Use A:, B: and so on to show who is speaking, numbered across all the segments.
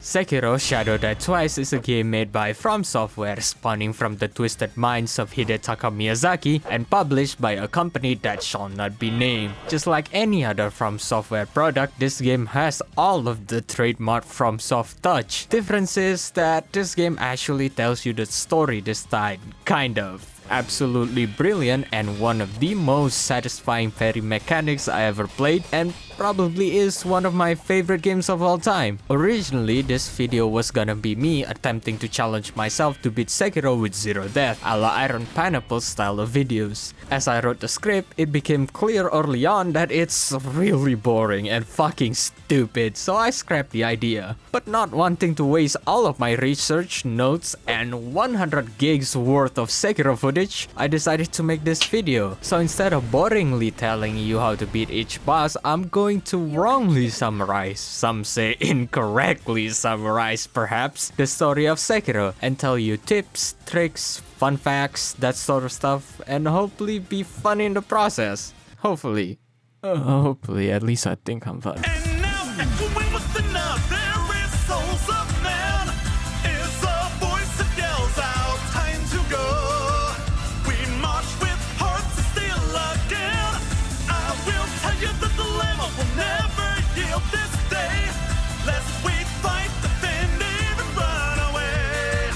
A: Sekiro Shadow Die Twice is a game made by From Software, spawning from the twisted minds of Hidetaka Miyazaki and published by a company that shall not be named. Just like any other From Software product, this game has all of the trademark From Soft touch. Difference is that this game actually tells you the story this time, kind of. Absolutely brilliant and one of the most satisfying parry mechanics I ever played, and probably is one of my favorite games of all time. Originally, this video was gonna be me attempting to challenge myself to beat Sekiro with zero death, a la Iron Pineapple style of videos. As I wrote the script, it became clear early on that it's really boring and fucking stupid, so I scrapped the idea. But not wanting to waste all of my research, notes, and 100 gigs worth of Sekiro footage, I decided to make this video. So instead of boringly telling you how to beat each boss, I'm going to wrongly summarize, some say incorrectly summarize perhaps, the story of Sekiro and tell you tips, tricks, fun facts, that sort of stuff, and hopefully be fun in the process. Hopefully. Hopefully, at least I think I'm fun.
B: And now, echoing with the nub, there is souls of man. Is a voice that yells out, time to go. We march with hearts of steel again. I will tell you that the lamb will never yield this day. Lest we fight, defend, even run away.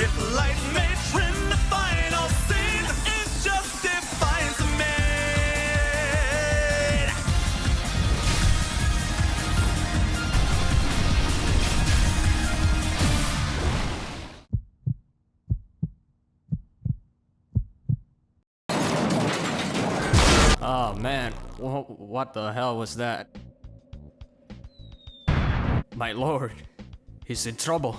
B: If light may trim the final scene, it just defines a man.
A: Oh man, what the hell was that? My lord, he's in trouble.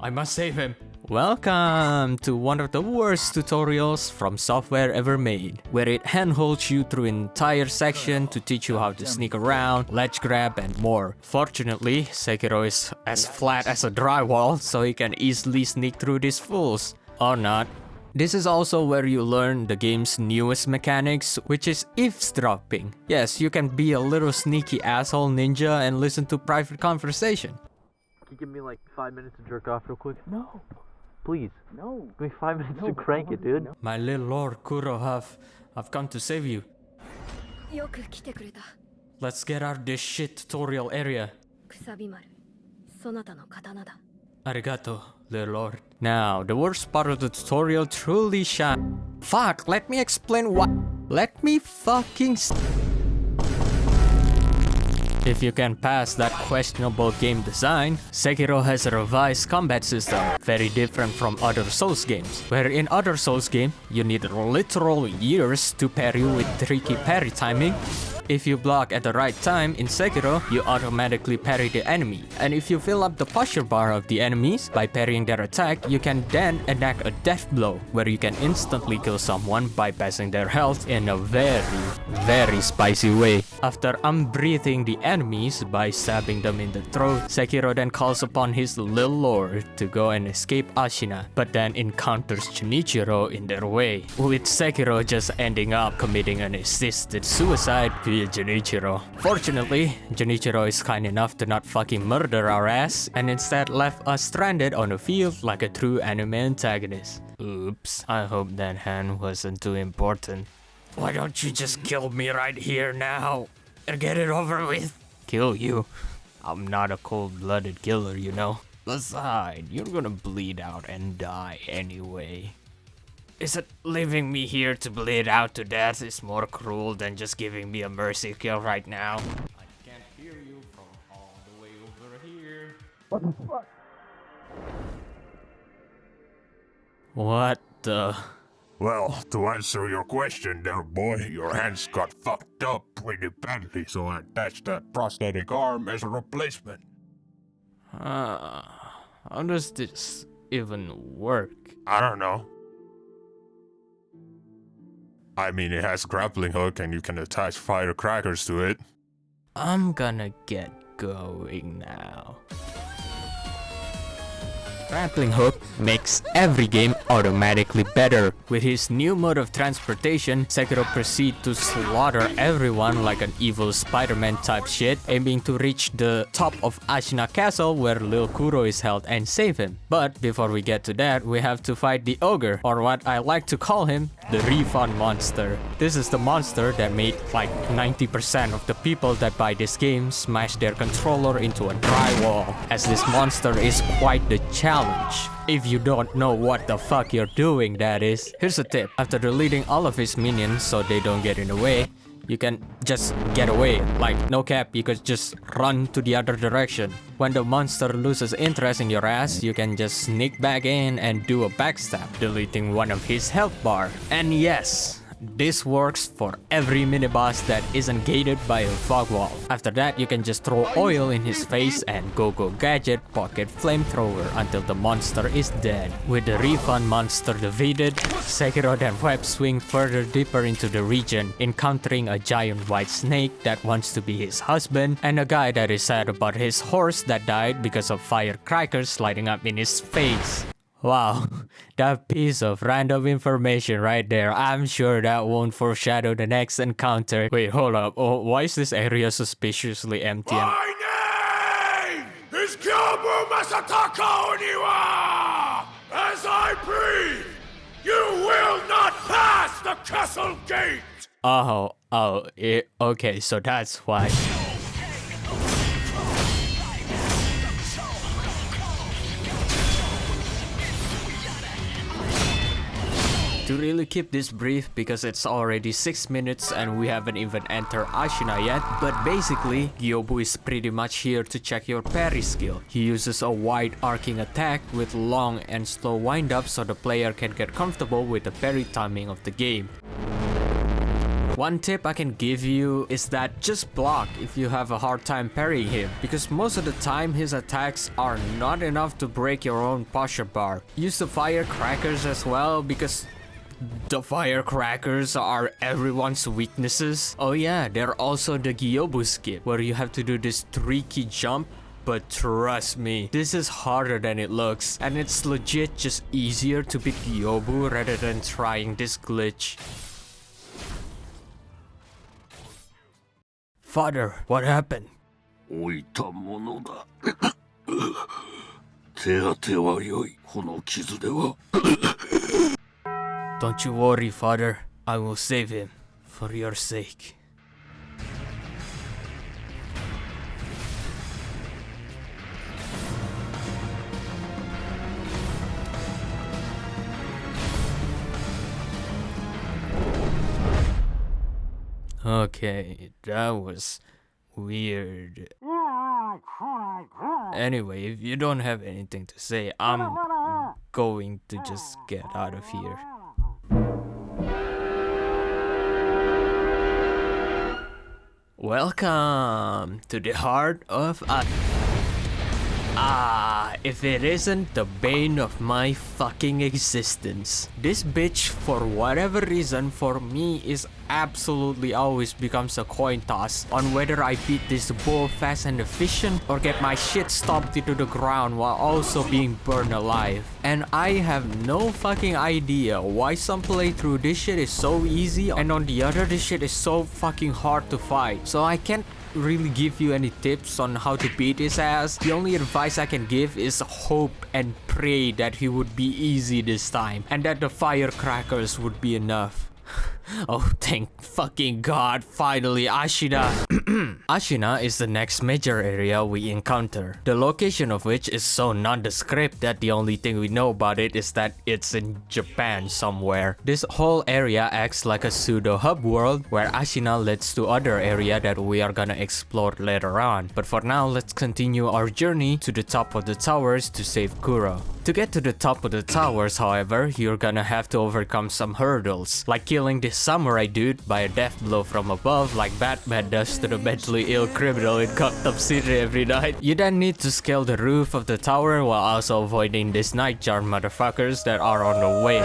A: I must save him. Welcome to one of the worst tutorials From Software ever made, where it handholds you through an entire section to teach you how to sneak around, ledge grab, and more. Fortunately, Sekiro is as flat as a drywall, so he can easily sneak through these fools. Or not. This is also where you learn the game's newest mechanics, which is eavesdropping. Yes, you can be a little sneaky asshole ninja and listen to private conversation.
C: Can you give me like 5 minutes to jerk off real quick?
D: No.
C: Please.
D: No.
C: Give me 5 minutes
D: No,
C: to crank it, dude.
D: no.
A: My little lord Kuro, I've come to save you.
E: よく来てくれた。
A: Let's get out of this shit tutorial area.
E: くさび丸。そなたの刀だ。
A: Arigato, little lord. Now, the worst part of the tutorial truly shine. Fuck, let me explain what. Let me fucking. If you can pass that questionable game design, Sekiro has a revised combat system, very different from other Souls games, where in other Souls games, you need literal years to parry with tricky parry timing. If you block at the right time in Sekiro, you automatically parry the enemy. And if you fill up the posture bar of the enemies by parrying their attack, you can then enact a death blow, where you can instantly kill someone bypassing their health in a very spicy way. After unbreathing the enemies by stabbing them in the throat, Sekiro then calls upon his little lord to go and escape Ashina, but then encounters Junichiro in their way, with Sekiro just ending up committing an assisted suicide via Junichiro. Fortunately, Junichiro is kind enough to not fucking murder our ass, and instead left us stranded on a field like a true anime antagonist. Oops, I hope that hand wasn't too important. Why don't you just kill me right here now and get it over with? Kill you? I'm not a cold-blooded killer, you know. Besides, you're gonna bleed out and die anyway. Is it leaving me here to bleed out to death is more cruel than just giving me a mercy kill right now? I can't hear you from all the way over here.
D: What the fuck?
A: What the?
F: Well, to answer your question there, boy, your hands got fucked up pretty badly, so I attached that prosthetic arm as a replacement.
A: How does this even work?
F: I don't know. I mean, it has grappling hook and you can attach firecrackers to it.
A: I'm gonna get going now. grappling hook makes every game automatically better. With his new mode of transportation, Sekiro proceeds to slaughter everyone like an evil Spiderman type shit, aiming to reach the top of Ashina Castle where Lil Kuro is held and save him. But before we get to that, we have to fight the ogre, or what I like to call him, the refund monster. This is the monster that made like 90% of the people that buy this game smash their controller into a drywall, as this monster is quite the challenge. If you don't know what the fuck you're doing, that is. Here's a tip. After deleting all of his minions so they don't get in the way, you can just get away. Like, no cap, you could just run to the other direction. When the monster loses interest in your ass, you can just sneak back in and do a backstab, deleting one of his health bar. And yes, this works for every mini-boss that isn't gated by a fog wall. After that, you can just throw oil in his face and go gadget pocket flamethrower until the monster is dead. With the refund monster defeated, Sekiro then web swing further deeper into the region, encountering a giant white snake that wants to be his husband, and a guy that is sad about his horse that died because of firecrackers lighting up in his face. Wow, that piece of random information right there, I'm sure that won't foreshadow the next encounter. Wait, hold up, why is this area suspiciously empty?
F: My name is Kyobu Masataka Oniwa! As I breathe, you will not pass the castle gate!
A: Okay, so that's why. To really keep this brief, because it's already 6 minutes and we haven't even entered Ashina yet, but basically, Gyobu is pretty much here to check your parry skill. He uses a wide arcing attack with long and slow wind-up so the player can get comfortable with the parry timing of the game. One tip I can give you is that just block if you have a hard time parrying him, because most of the time his attacks are not enough to break your own posture bar. Use the firecrackers as well, because the firecrackers are everyone's weaknesses. Oh yeah, they're also the Gyobu skip, where you have to do this tricky jump. But trust me, this is harder than it looks, and it's legit just easier to beat Gyobu rather than trying this glitch. Father, what happened?
D: 置いたものだ。手当ては良い。この傷では。
A: Don't you worry, father. I will save him. For your sake. Okay, that was weird. Anyway, if you don't have anything to say, I'm going to just get out of here. Welcome to the heart of if it isn't the bane of my fucking existence. This bitch, for whatever reason, for me is absolutely always becomes a coin toss on whether I beat this bull fast and efficient or get my shit stomped into the ground while also being burned alive. And I have no fucking idea why some playthrough this shit is so easy and on the other this shit is so fucking hard to fight. So I can't really give you any tips on how to beat his ass. The only advice I can give is hope and pray that he would be easy this time and that the firecrackers would be enough. Oh, thank fucking god, finally, Ashina. Ashina is the next major area we encounter, the location of which is so nondescript that the only thing we know about it is that it's in Japan somewhere. This whole area acts like a pseudo hub world where Ashina leads to other area that we are gonna explore later on. But for now, let's continue our journey to the top of the towers to save Kuro. To get to the top of the towers, however, you're gonna have to overcome some hurdles, like killing this this samurai dude by a death blow from above like Batman does to the mentally ill criminal in Gotham City every night. You then need to scale the roof of the tower while also avoiding these night charm motherfuckers that are on the way.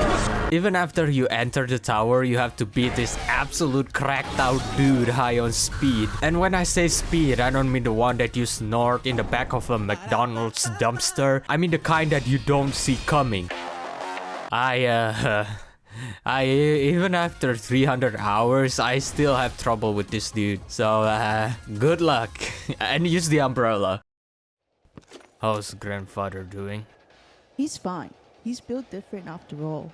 A: Even after you enter the tower, you have to beat this absolute cracked out dude high on speed. And when I say speed, I don't mean the one that you snort in the back of a McDonald's dumpster. I mean the kind that you don't see coming. Even after 300 hours, I still have trouble with this dude. So, good luck. And use the umbrella. How's grandfather doing?
G: He's fine. He's built different after all.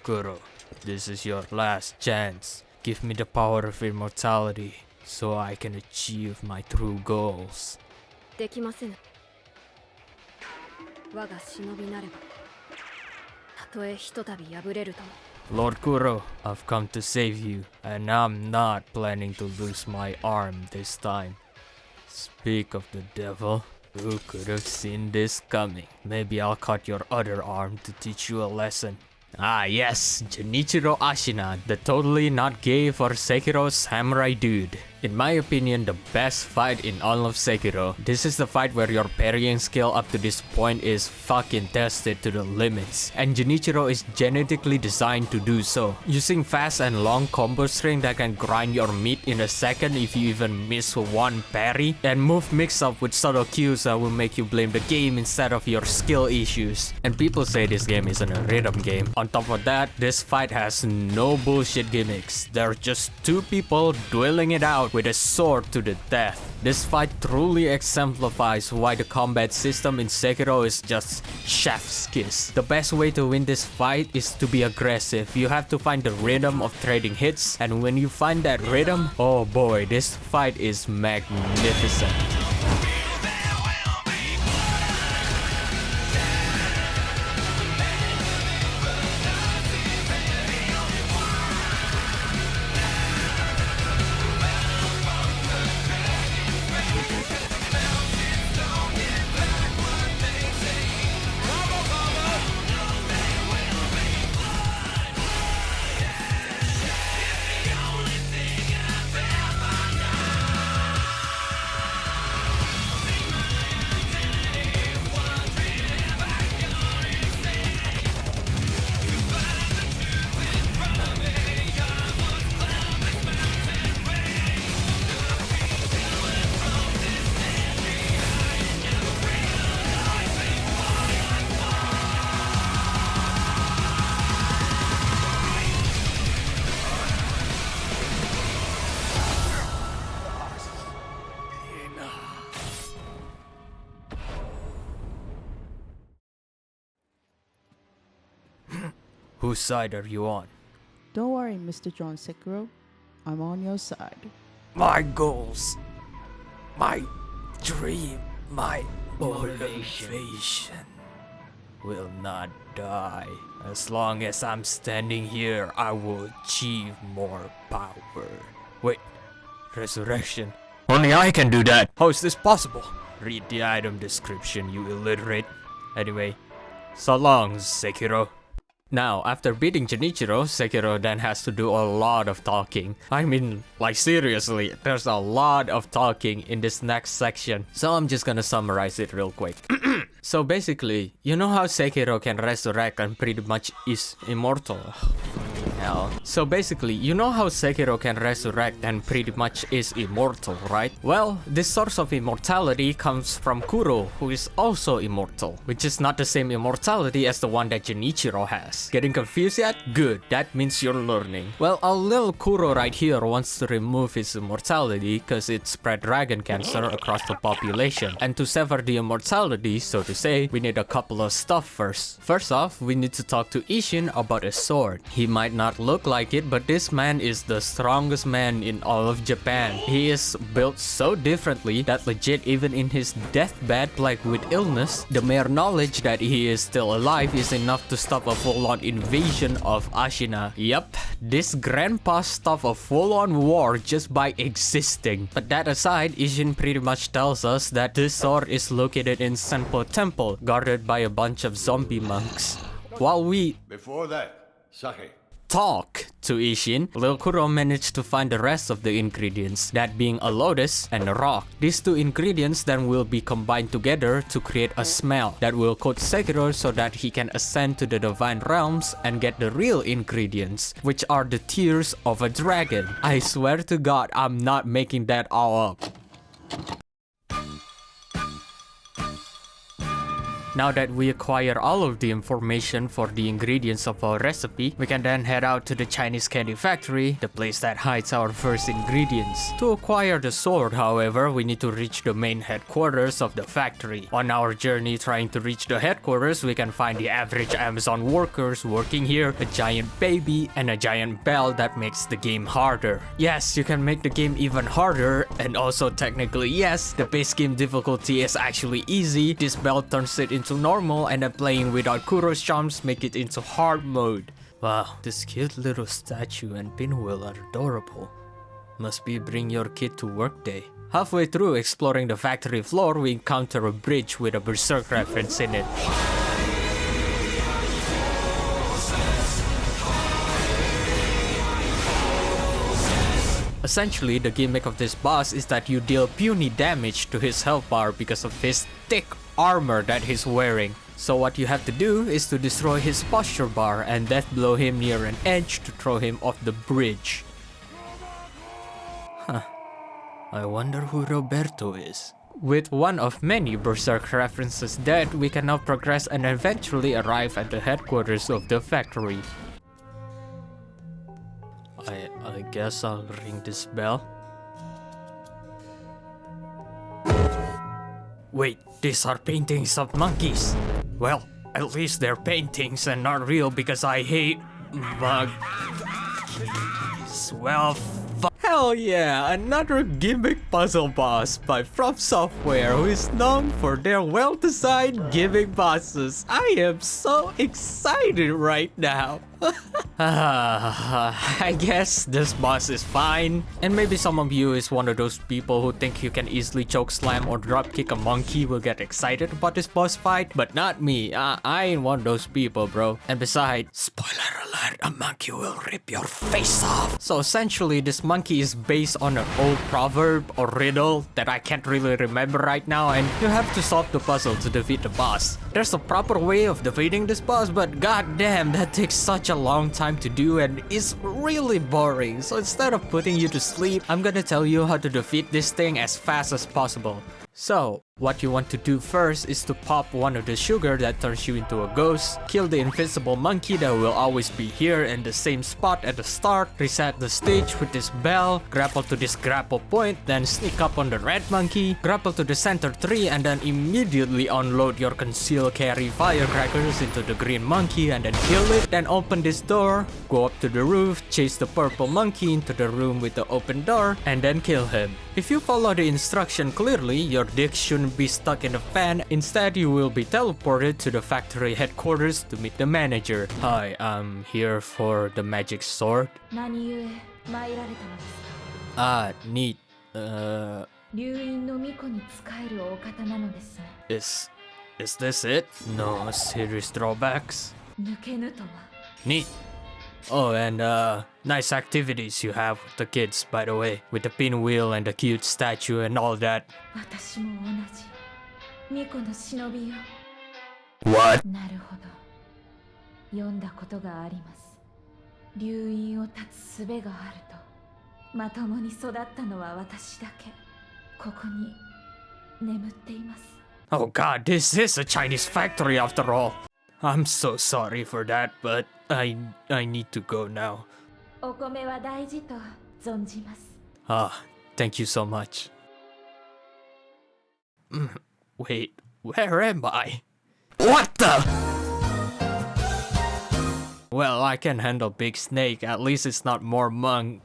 A: Kuro, this is your last chance. Give me the power of immortality so I can achieve my true goals.
E: できませぬ。我が忍びなれば、たとえひとたび敗れるとも。
A: Lord Kuro, I've come to save you, and I'm not planning to lose my arm this time. Speak of the devil, who could have seen this coming? Maybe I'll cut your other arm to teach you a lesson. Ah yes, Junichiro Ashina, the totally not gay for Sekiro samurai dude. In my opinion, the best fight in all of Sekiro. This is the fight where your parrying skill up to this point is fucking tested to the limits. And Junichiro is genetically designed to do so. Using fast and long combo string that can grind your meat in a second if you even miss one parry. And move mix up with subtle cues that will make you blame the game instead of your skill issues. And people say this game isn't a rhythm game. On top of that, this fight has no bullshit gimmicks. There are just two people dueling it out with a sword to the death. This fight truly exemplifies why the combat system in Sekiro is just chef's kiss. The best way to win this fight is to be aggressive. You have to find the rhythm of trading hits, and when you find that rhythm, oh boy, this fight is magnificent. Whose side are you on?
G: Don't worry, Mr. John Sekiro. I'm on your side.
A: My goals, my dream, my motivation will not die. As long as I'm standing here, I will achieve more power. Wait, resurrection? Only I can do that! How is this possible? Read the item description, you illiterate. Anyway, so long, Sekiro. Now, after beating Junichiro, Sekiro then has to do a lot of talking. I mean, like seriously, there's a lot of talking in this next section. So I'm just gonna summarize it real quick. So basically, you know how Sekiro can resurrect and pretty much is immortal? Hell. So basically, you know how Sekiro can resurrect and pretty much is immortal, right? Well, this source of immortality comes from Kuro, who is also immortal, which is not the same immortality as the one that Junichiro has. Getting confused yet? Good, that means you're learning. Well, our little Kuro right here wants to remove his immortality because it spread dragon cancer across the population. And to sever the immortality, so to say, we need a couple of stuff first. First off, we need to talk to Ishin about a sword. He might not look like it, but this man is the strongest man in all of Japan. He is built so differently that legit even in his deathbed plagued with illness, the mere knowledge that he is still alive is enough to stop a full-on invasion of Ashina. Yup, this grandpa stopped a full-on war just by existing. But that aside, Ishin pretty much tells us that this sword is located in Senpo Temple, guarded by a bunch of zombie monks. While we...
F: Before that, Sake.
A: Talk to Ishin, Lil Kuro managed to find the rest of the ingredients, that being a lotus and a rock. These two ingredients then will be combined together to create a smell that will coat Sekiro so that he can ascend to the divine realms and get the real ingredients, which are the tears of a dragon. I swear to God, I'm not making that all up. Now that we acquire all of the information for the ingredients of our recipe, we can then head out to the Chinese candy factory, the place that hides our first ingredients. To acquire the sword, however, we need to reach the main headquarters of the factory. On our journey trying to reach the headquarters, we can find the average Amazon workers working here, a giant baby, and a giant bell that makes the game harder. Yes, you can make the game even harder, and also technically yes, the base game difficulty is actually easy. This bell turns it into normal, and then playing without Kuro's charms make it into hard mode. Wow, this cute little statue and pinwheel are adorable. Must be bring your kid to work day. Halfway through exploring the factory floor, we encounter a bridge with a Berserk reference in it. Essentially, the gimmick of this boss is that you deal puny damage to his health bar because of his thick armor that he's wearing. So what you have to do is to destroy his posture bar and death blow him near an edge to throw him off the bridge. Huh. I wonder who Roberto is. With one of many Berserk references dead, we can now progress and eventually arrive at the headquarters of the factory. I guess I'll ring this bell. Wait, these are paintings of monkeys. Well, at least they're paintings and not real because I hate monkeys. Well, hell yeah, another gimmick puzzle boss by From Software, who is known for their well-designed gimmick bosses. I am so excited right now. I guess this boss is fine. And maybe some of you is one of those people who think you can easily choke slam or drop kick a monkey will get excited about this boss fight, but not me. I ain't one of those people, bro. And besides, spoiler alert, a monkey will rip your face off. So essentially, this monkey is based on an old proverb or riddle that I can't really remember right now, and you have to solve the puzzle to defeat the boss. There's a proper way of defeating this boss, but goddamn, that takes such a long time to do and is really boring. So instead of putting you to sleep, I'm gonna tell you how to defeat this thing as fast as possible. So, what you want to do first is to pop one of the sugar that turns you into a ghost, kill the invisible monkey that will always be here in the same spot at the start, reset the stage with this bell, grapple to this grapple point, then sneak up on the red monkey, grapple to the center tree, and then immediately unload your conceal carry firecrackers into the green monkey and then kill it. Then open this door, go up to the roof, chase the purple monkey into the room with the open door, and then kill him. If you follow the instruction clearly, your dick shouldn't be stuck in the fan. Instead, you will be teleported to the factory headquarters to meet the manager. Hi, I'm here for the magic sword.
E: 何故参られたのですか。
A: Ah, neat.
E: 流院の巫女に仕えるお方なのですね。
A: Is this it? No serious drawbacks?
E: 抜けぬとは。
A: Neat. Oh, and nice activities you have with the kids, by the way, with the pinwheel and the cute statue and all that.
E: 私も同じ。巫女の忍びよ。
A: What?
E: なるほど。読んだことがあります。流院を断つ術があると。まともに育ったのは私だけ。ここに眠っています。
A: Oh god, this is a Chinese factory after all. I'm so sorry for that, but I need to go now.
E: お米は大事と存じます。
A: Ah, thank you so much. Wait, where am I? What the? Well, I can handle big snake. At least it's not more monk.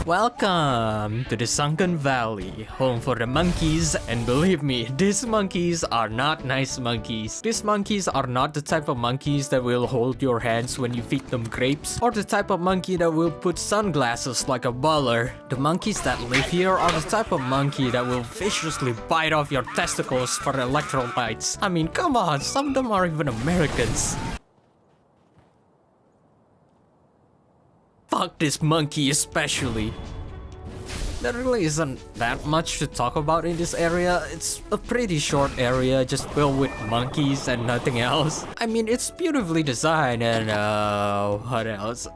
A: Welcome to the Sunken Valley, home for the monkeys, and believe me, these monkeys are not nice monkeys. These monkeys are not the type of monkeys that will hold your hands when you feed them grapes, or the type of monkey that will put sunglasses like a baller. The monkeys that live here are the type of monkey that will viciously bite off your testicles for electrolytes. I mean, come on, some of them are even Americans. fuck this monkey especially. There really isn't that much to talk about in this area. It's a pretty short area just filled with monkeys and nothing else. I mean, it's beautifully designed and what else?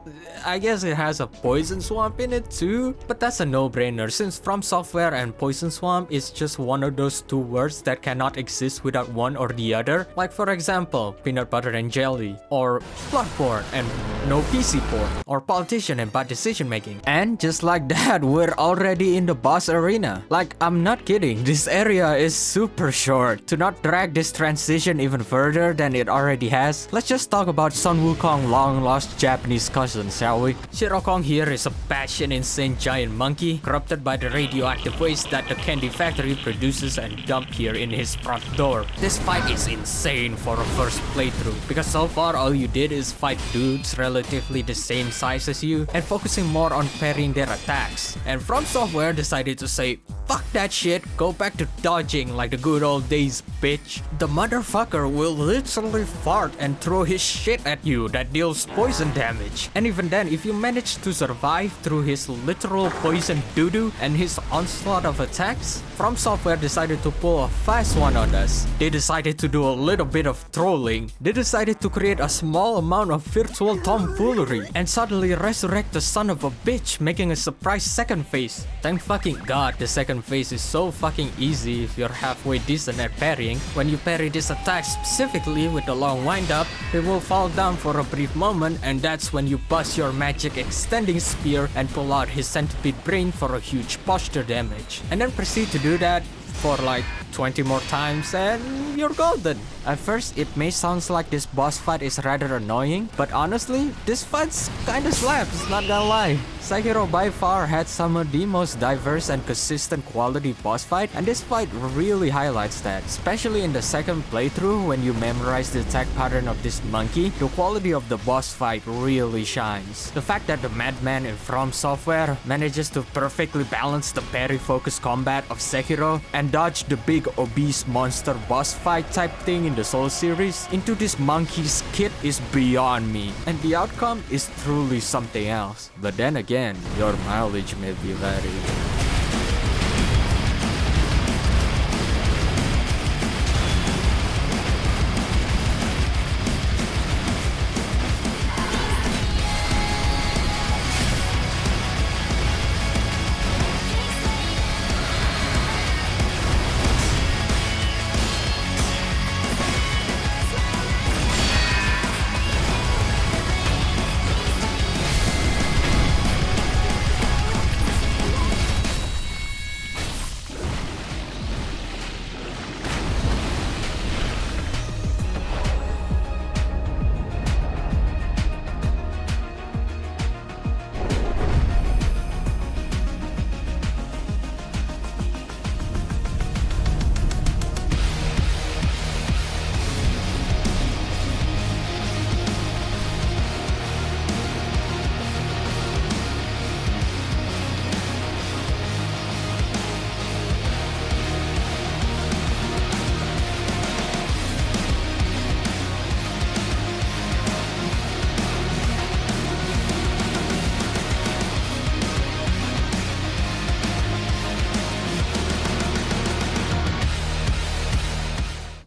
A: I guess it has a poison swamp in it too, but that's a no-brainer since From Software and poison swamp is just one of those two words that cannot exist without one or the other. Like for example, peanut butter and jelly, or Bloodborne and no PC port, or politician and bad decision making. And just like that, we're already in the boss arena. Like, I'm not kidding, this area is super short. To not drag this transition even further than it already has, let's just talk about Sun Wukong long lost Japanese cousin, shall we? Shirokong here is a batshit insane giant monkey, corrupted by the radioactive waste that the candy factory produces and dumped here in his front door. This fight is insane for a first playthrough, because so far all you did is fight dudes relatively the same size as you and focusing more on parrying their attacks. And From Software decided to say, fuck that shit, go back to dodging like the good old days, bitch. The motherfucker will literally fart and throw his shit at you that deals poison damage. And even then, if you manage to survive through his literal poison doo-doo and his onslaught of attacks, From Software decided to pull a fast one on us. They decided to do a little bit of trolling. They decided to create a small amount of virtual tomfoolery and suddenly resurrect the son of a bitch, making a surprise second phase. Thank fucking god the second phase is so fucking easy if you're halfway decent at parrying. When you parry this attack specifically with the long wind up, they will fall down for a brief moment, and that's when you bust your magic extending spear and pull out his centipede brain for a huge posture damage. And then proceed to do that for like 20 more times and you're golden. At first, it may sound like this boss fight is rather annoying, but honestly, this fight's kinda slaps, not gonna lie. Sekiro by far had some of the most diverse and consistent quality boss fight, and this fight really highlights that. Especially in the second playthrough, when you memorize the attack pattern of this monkey, the quality of the boss fight really shines. The fact that the madman in From Software manages to perfectly balance the parry-focused combat of Sekiro and dodge the big obese monster boss fight type thing in the Soul series into this monkey's kit is beyond me, and the outcome is truly something else. But then again, your mileage may be varied.